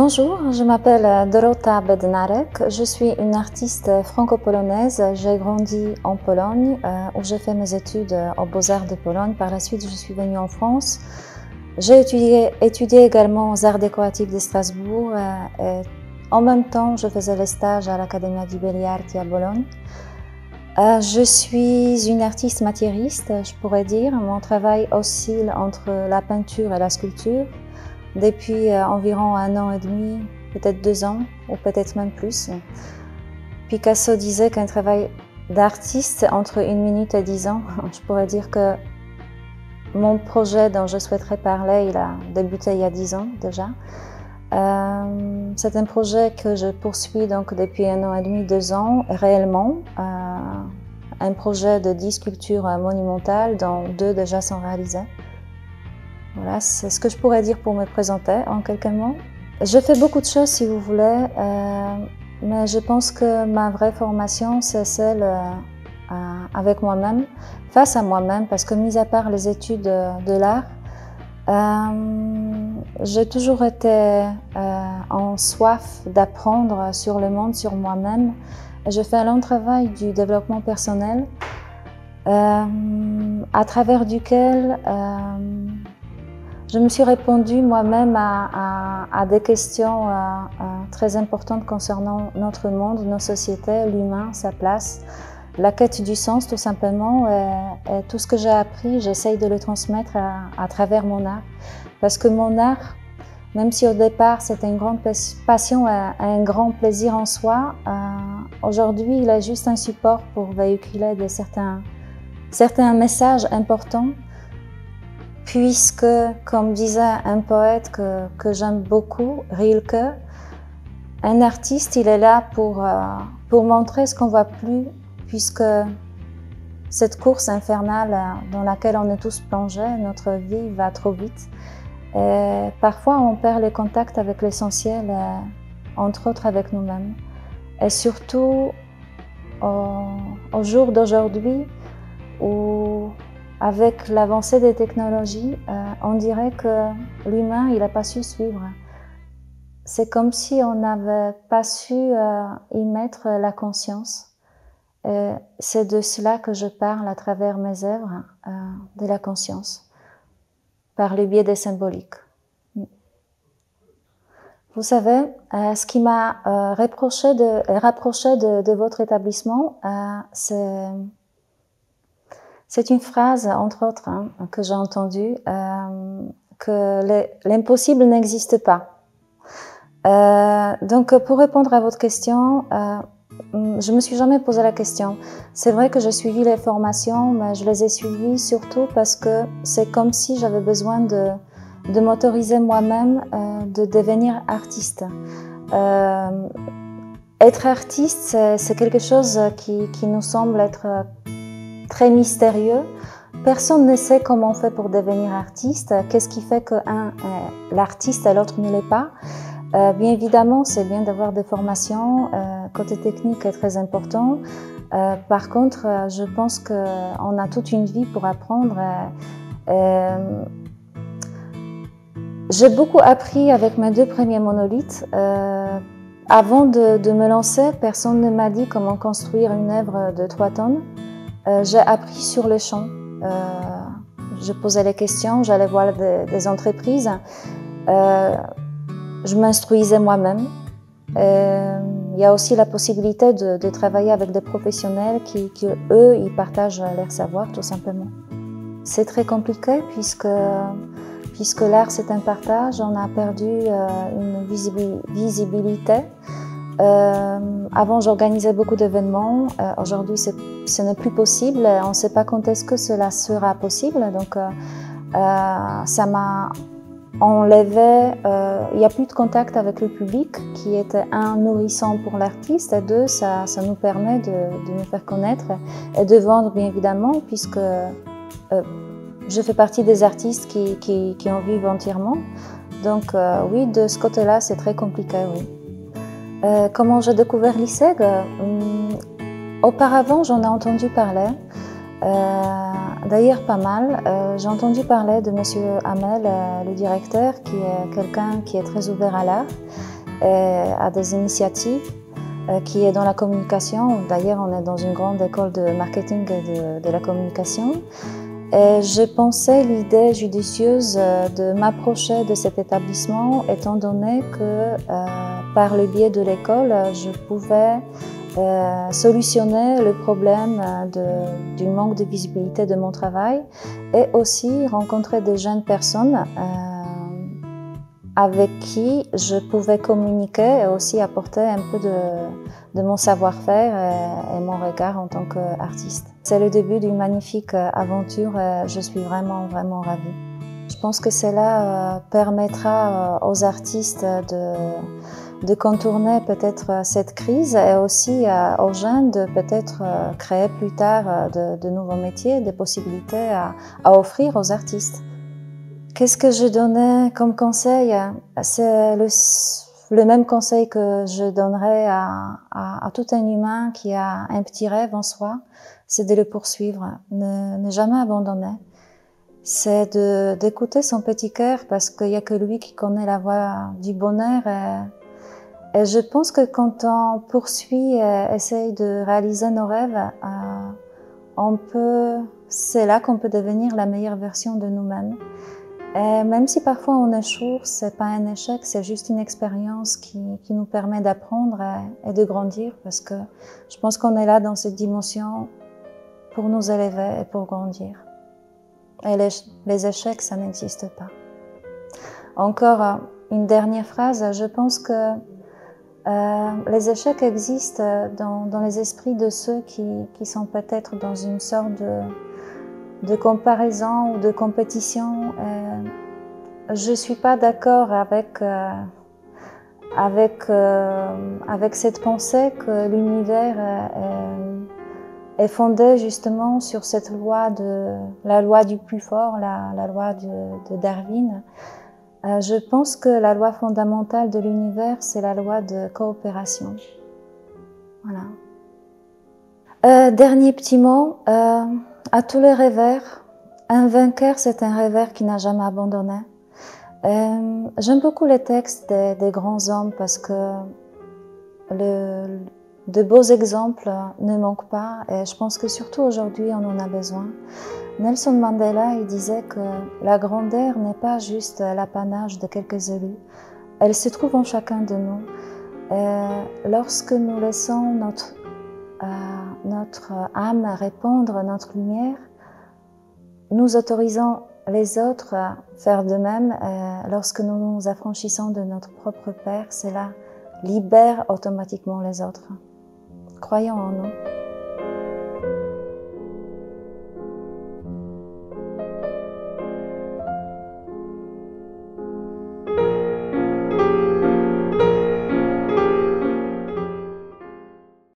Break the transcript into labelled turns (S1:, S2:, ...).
S1: Bonjour, je m'appelle Dorota Bednarek, je suis une artiste franco-polonaise. J'ai grandi en Pologne où j'ai fait mes études aux Beaux-Arts de Pologne. Par la suite, je suis venue en France. J'ai étudié également aux Arts décoratifs de Strasbourg et en même temps, je faisais les stages à l'Accademia di Belle Arti à Bologne. Je suis une artiste matiériste, je pourrais dire. Mon travail oscille entre la peinture et la sculpture. Depuis environ 1 an et demi, peut-être 2 ans, ou peut-être même plus. Picasso disait qu'un travail d'artiste entre 1 minute et 10 ans. Je pourrais dire que mon projet dont je souhaiterais parler, il a débuté il y a 10 ans déjà. C'est un projet que je poursuis donc depuis 1 an et demi, 2 ans, réellement. Un projet de 10 sculptures monumentales, dont 2 déjà sont réalisées. Voilà, c'est ce que je pourrais dire pour me présenter en quelques mots. Je fais beaucoup de choses si vous voulez, mais je pense que ma vraie formation c'est celle avec moi-même, face à moi-même, parce que mis à part les études de l'art, j'ai toujours été en soif d'apprendre sur le monde, sur moi-même. Je fais un long travail du développement personnel, à travers duquel je me suis répondu moi-même à des questions très importantes concernant notre monde, nos sociétés, l'humain, sa place, la quête du sens tout simplement. Et tout ce que j'ai appris, j'essaye de le transmettre à travers mon art. Parce que mon art, même si au départ c'était une grande passion et un grand plaisir en soi, aujourd'hui il est juste un support pour véhiculer certains messages importants. Puisque, comme disait un poète que j'aime beaucoup, Rilke, un artiste, il est là pour montrer ce qu'on ne voit plus, puisque cette course infernale dans laquelle on est tous plongés, notre vie va trop vite. Et parfois, on perd le contact avec l'essentiel, entre autres avec nous-mêmes. Et surtout, au jour d'aujourd'hui, où avec l'avancée des technologies, on dirait que l'humain, il n'a pas su suivre. C'est comme si on n'avait pas su y mettre la conscience. C'est de cela que je parle à travers mes œuvres, de la conscience, par le biais des symboliques. Vous savez, ce qui m'a rapproché de votre établissement, c'est une phrase, entre autres, que j'ai entendue, que l'impossible n'existe pas. Donc, pour répondre à votre question, je me suis jamais posé la question. C'est vrai que j'ai suivi les formations, mais je les ai suivies surtout parce que c'est comme si j'avais besoin de m'autoriser moi-même de devenir artiste. Être artiste, c'est quelque chose qui nous semble être très mystérieux. Personne ne sait comment on fait pour devenir artiste. Qu'est-ce qui fait qu'un est l'artiste et l'autre ne l'est pas? Bien évidemment, c'est bien d'avoir des formations. Côté technique est très important. Par contre, je pense qu'on a toute une vie pour apprendre. J'ai beaucoup appris avec mes 2 premiers monolithes. Avant de me lancer, personne ne m'a dit comment construire une œuvre de 3 tonnes. J'ai appris sur le champ. Je posais les questions, j'allais voir des entreprises. Je m'instruisais moi-même. Il y a aussi la possibilité de travailler avec des professionnels qui eux, ils partagent leur savoir tout simplement. C'est très compliqué puisque l'art c'est un partage. On a perdu une visibilité. Avant, j'organisais beaucoup d'événements. Aujourd'hui, ce n'est plus possible. On ne sait pas quand est-ce que cela sera possible. Donc, ça m'a enlevé. Il n'y a plus de contact avec le public, qui était un nourrissant pour l'artiste, et 2, ça nous permet de nous faire connaître et de vendre, bien évidemment, puisque je fais partie des artistes qui en vivent entièrement. Donc, oui, de ce côté-là, c'est très compliqué, oui. Comment j'ai découvert l'ISEG? Auparavant, j'en ai entendu parler, d'ailleurs pas mal. J'ai entendu parler de M. Hamel, le directeur, qui est quelqu'un qui est très ouvert à l'art. et à des initiatives qui est dans la communication. D'ailleurs, on est dans une grande école de marketing et de la communication. Et j'ai pensé l'idée judicieuse de m'approcher de cet établissement, étant donné que par le biais de l'école, je pouvais solutionner le problème du manque de visibilité de mon travail et aussi rencontrer des jeunes personnes avec qui je pouvais communiquer et aussi apporter un peu de mon savoir-faire et mon regard en tant qu'artiste. C'est le début d'une magnifique aventure et je suis vraiment ravie. Je pense que cela permettra aux artistes de contourner peut-être cette crise et aussi aux jeunes de peut-être créer plus tard de nouveaux métiers, des possibilités à offrir aux artistes. Qu'est-ce que je donnais comme conseil? C'est le même conseil que je donnerais à tout un humain qui a un petit rêve en soi, c'est de le poursuivre, ne jamais abandonner. C'est d'écouter son petit cœur parce qu'il n'y a que lui qui connaît la voie du bonheur. Et je pense que quand on poursuit et essaye de réaliser nos rêves, c'est là qu'on peut devenir la meilleure version de nous-mêmes. Et même si parfois on échoue, c'est pas un échec, c'est juste une expérience qui nous permet d'apprendre et de grandir, parce que je pense qu'on est là dans cette dimension pour nous élever et pour grandir. Et les échecs, ça n'existe pas. Encore une dernière phrase, je pense que les échecs existent dans les esprits de ceux qui sont peut-être dans une sorte de comparaison ou de compétition. Je suis pas d'accord avec cette pensée que l'univers est fondé justement sur cette loi la loi du plus fort, la loi de Darwin. Je pense que la loi fondamentale de l'univers, c'est la loi de coopération. Voilà. Dernier petit mot, à tous les rêveurs, un vainqueur, c'est un rêveur qui n'a jamais abandonné. J'aime beaucoup les textes des grands hommes parce que de beaux exemples ne manquent pas et je pense que surtout aujourd'hui on en a besoin. Nelson Mandela, il disait que la grandeur n'est pas juste l'apanage de quelques élus, elle se trouve en chacun de nous. Et lorsque nous laissons notre âme répandre notre lumière, nous autorisons les autres à faire de même. Lorsque nous nous affranchissons de notre propre Père, cela libère automatiquement les autres. Croyons en nous.